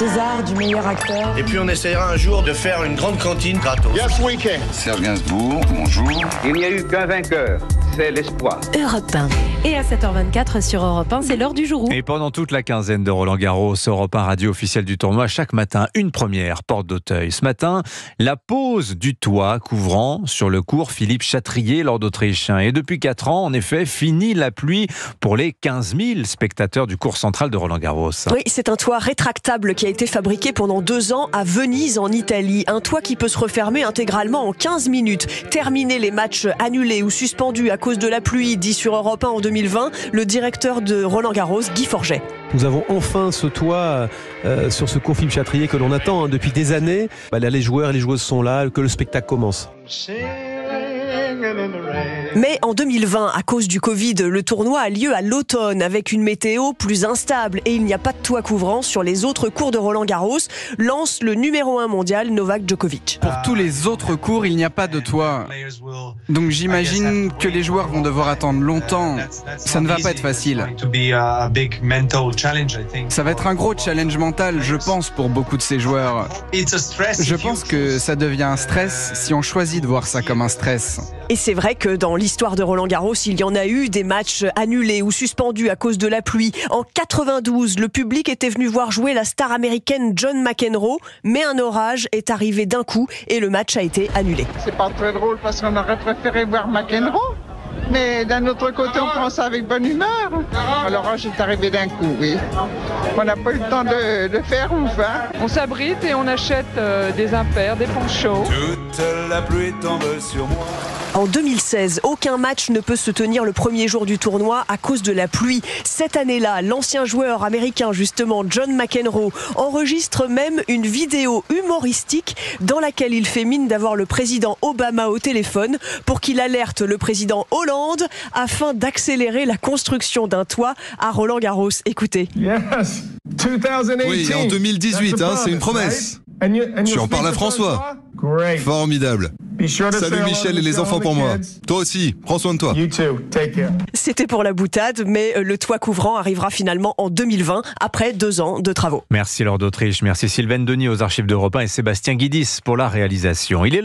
César du meilleur acteur. Et puis on essaiera un jour de faire une grande cantine gratos. Yes, we can. Serge Gainsbourg, bonjour. Il n'y a eu qu'un vainqueur, c'est l'espoir. Europe 1. Et à 7h24 sur Europe 1, c'est l'heure du jour où. Et pendant toute la quinzaine de Roland Garros, Europe 1 radio officielle du tournoi, chaque matin, une première porte d'Auteuil. Ce matin, la pose du toit couvrant sur le cours Philippe Chatrier lors d'Autriche. Et depuis 4 ans, en effet, fini la pluie pour les 15 000 spectateurs du cours central de Roland Garros. Oui, c'est un toit rétractable qui a été fabriqué pendant 2 ans à Venise, en Italie. Un toit qui peut se refermer intégralement en 15 minutes. Terminer les matchs annulés ou suspendus à cause de la pluie, dit sur Europe 1 en 2020, le directeur de Roland Garros, Guy Forget. Nous avons enfin ce toit sur ce cours Philippe Chatrier que l'on attend depuis des années. Là, les joueurs et les joueuses sont là, que le spectacle commence. Mais en 2020, à cause du Covid, le tournoi a lieu à l'automne avec une météo plus instable et il n'y a pas de toit couvrant sur les autres cours de Roland Garros, lance le numéro 1 mondial Novak Djokovic. Pour tous les autres cours, il n'y a pas de toit. Donc j'imagine que les joueurs vont devoir attendre longtemps. Ça ne va pas être facile. Ça va être un gros challenge mental, je pense, pour beaucoup de ces joueurs. Je pense que ça devient un stress si on choisit de voir ça comme un stress. Et c'est vrai que dans l'histoire de Roland Garros, il y en a eu des matchs annulés ou suspendus à cause de la pluie. En 92, le public était venu voir jouer la star américaine John McEnroe, mais un orage est arrivé d'un coup et le match a été annulé. C'est pas très drôle parce qu'on aurait préféré voir McEnroe. Mais d'un autre côté, on prend ça avec bonne humeur. L'orage est arrivé d'un coup, oui. On n'a pas eu le temps de faire ouf. On s'abrite et on achète des impairs, des ponchos. Toute la pluie tombe sur moi. En 2016, aucun match ne peut se tenir le premier jour du tournoi à cause de la pluie. Cette année-là, l'ancien joueur américain, justement, John McEnroe, enregistre même une vidéo humoristique dans laquelle il fait mine d'avoir le président Obama au téléphone pour qu'il alerte le président Hollande afin d'accélérer la construction d'un toit à Roland Garros. Écoutez. Yes, 2018. Oui, en 2018, c'est une promesse. Tu en parles à François. Formidable. Salut Michel et les enfants pour moi. Toi aussi, prends soin de toi. C'était pour la boutade, mais le toit couvrant arrivera finalement en 2020, après 2 ans de travaux. Merci Laure d'Autriche, merci Sylvaine Denis aux archives d'Europe 1 et Sébastien Guidis pour la réalisation.